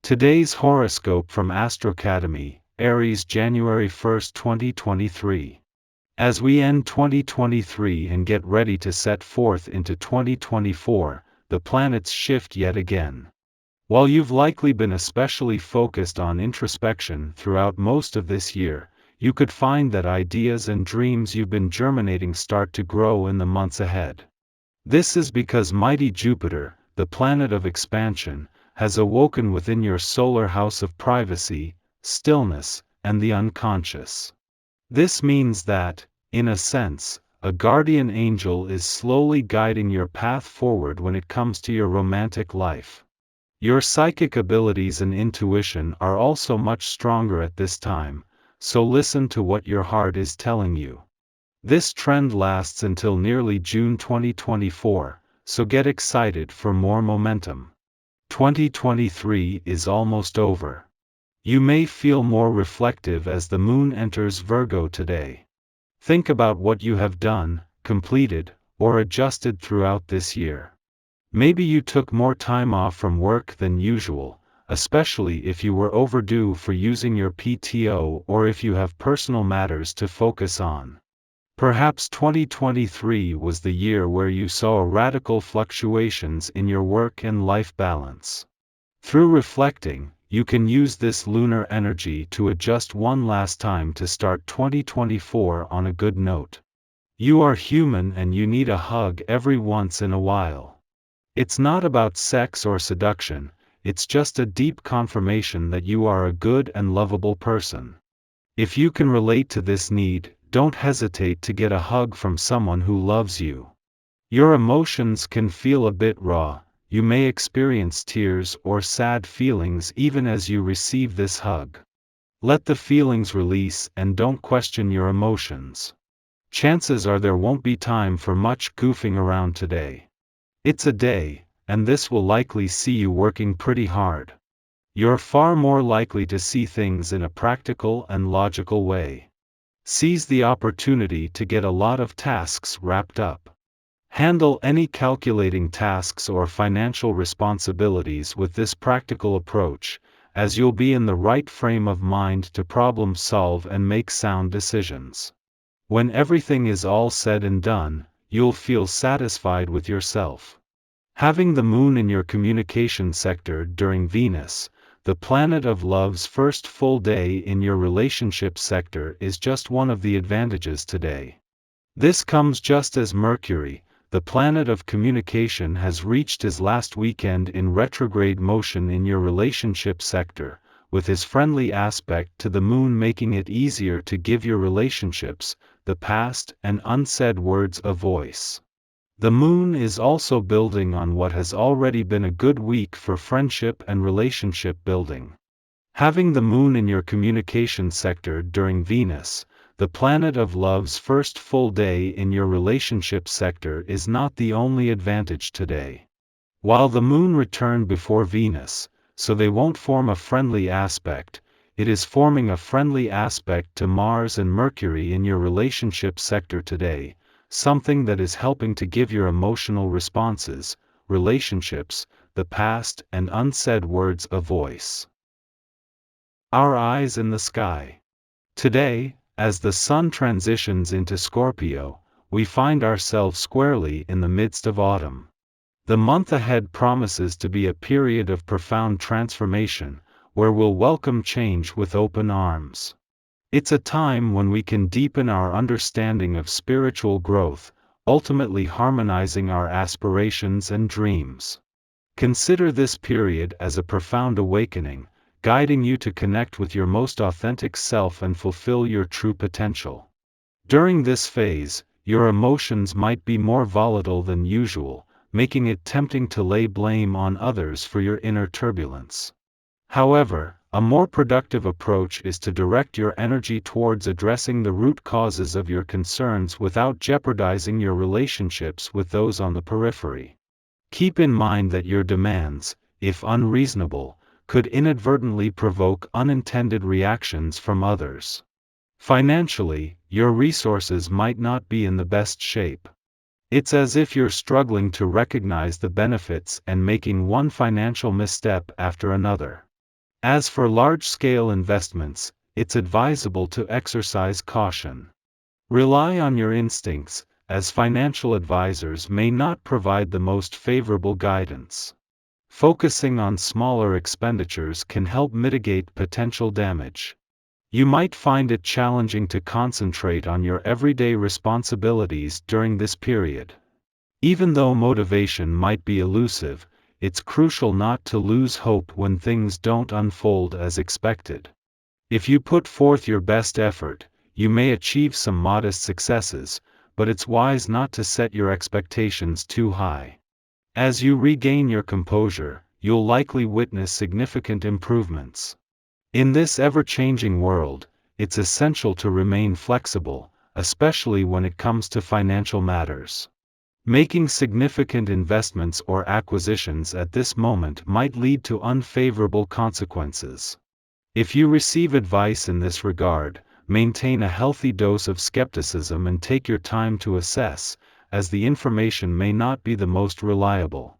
Today's horoscope from Astrocademy, Aries, January 1st, 2023. As we end 2023 and get ready to set forth into 2024, the planets shift yet again. While you've likely been especially focused on introspection throughout most of this year, you could find that ideas and dreams you've been germinating start to grow in the months ahead. This is because mighty Jupiter, the planet of expansion, has awoken within your solar house of privacy, stillness, and the unconscious. This means that, in a sense, a guardian angel is slowly guiding your path forward when it comes to your romantic life. Your psychic abilities and intuition are also much stronger at this time, so listen to what your heart is telling you. This trend lasts until nearly June 2024, so get excited for more momentum. 2023 is almost over. You may feel more reflective as the moon enters Virgo today. Think about what you have done, completed, or adjusted throughout this year. Maybe you took more time off from work than usual, especially if you were overdue for using your PTO or if you have personal matters to focus on. Perhaps 2023 was the year where you saw radical fluctuations in your work and life balance. Through reflecting, you can use this lunar energy to adjust one last time to start 2024 on a good note. You are human and you need a hug every once in a while. It's not about sex or seduction, it's just a deep confirmation that you are a good and lovable person. If you can relate to this need, don't hesitate to get a hug from someone who loves you. Your emotions can feel a bit raw, you may experience tears or sad feelings even as you receive this hug. Let the feelings release and don't question your emotions. Chances are there won't be time for much goofing around today. It's a day, and this will likely see you working pretty hard. You're far more likely to see things in a practical and logical way. Seize the opportunity to get a lot of tasks wrapped up. Handle any calculating tasks or financial responsibilities with this practical approach, as you'll be in the right frame of mind to problem solve and make sound decisions. When everything is all said and done, you'll feel satisfied with yourself. Having the moon in your communication sector during Venus, the planet of love's first full day in your relationship sector, is just one of the advantages today. This comes just as Mercury, the planet of communication, has reached his last weekend in retrograde motion in your relationship sector, with his friendly aspect to the moon making it easier to give your relationships, the past and unsaid words, a voice. The moon is also building on what has already been a good week for friendship and relationship building. Having the moon in your communication sector during Venus, the planet of love's first full day in your relationship sector, is not the only advantage today. While the moon returned before Venus, so they won't form a friendly aspect, it is forming a friendly aspect to Mars and Mercury in your relationship sector today, something that is helping to give your emotional responses, relationships, the past and unsaid words a voice. Our eyes in the sky. Today, as the sun transitions into Scorpio, we find ourselves squarely in the midst of autumn. The month ahead promises to be a period of profound transformation, where we'll welcome change with open arms. It's a time when we can deepen our understanding of spiritual growth, ultimately harmonizing our aspirations and dreams. Consider this period as a profound awakening, guiding you to connect with your most authentic self and fulfill your true potential. During this phase, your emotions might be more volatile than usual, making it tempting to lay blame on others for your inner turbulence. However, a more productive approach is to direct your energy towards addressing the root causes of your concerns without jeopardizing your relationships with those on the periphery. Keep in mind that your demands, if unreasonable, could inadvertently provoke unintended reactions from others. Financially, your resources might not be in the best shape. It's as if you're struggling to recognize the benefits and making one financial misstep after another. As for large-scale investments, it's advisable to exercise caution. Rely on your instincts, as financial advisors may not provide the most favorable guidance. Focusing on smaller expenditures can help mitigate potential damage. You might find it challenging to concentrate on your everyday responsibilities during this period. Even though motivation might be elusive, it's crucial not to lose hope when things don't unfold as expected. If you put forth your best effort, you may achieve some modest successes, but it's wise not to set your expectations too high. As you regain your composure, you'll likely witness significant improvements. In this ever-changing world, it's essential to remain flexible, especially when it comes to financial matters. Making significant investments or acquisitions at this moment might lead to unfavorable consequences. If you receive advice in this regard, maintain a healthy dose of skepticism and take your time to assess, as the information may not be the most reliable.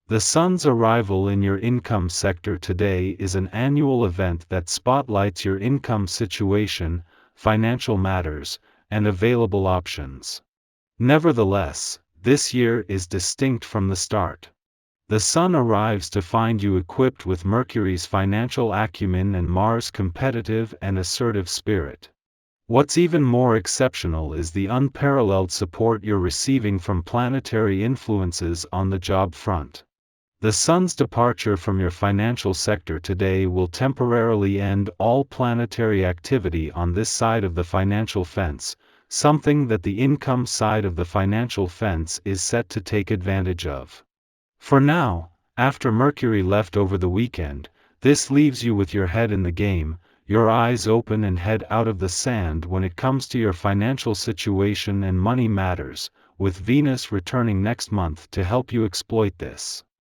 The Sun's arrival in your income sector today is an annual event that spotlights your income situation, financial matters, and available options. Nevertheless, this year is distinct from the start. The Sun arrives to find you equipped with Mercury's financial acumen and Mars' competitive and assertive spirit. What's even more exceptional is the unparalleled support you're receiving from planetary influences on the job front. The Sun's departure from your financial sector today will temporarily end all planetary activity on this side of the financial fence, something that the income side of the financial fence is set to take advantage of. For now, after Mercury left over the weekend, this leaves you with your head in the game, your eyes open and head out of the sand when it comes to your financial situation and money matters, with Venus returning next month to help you exploit this.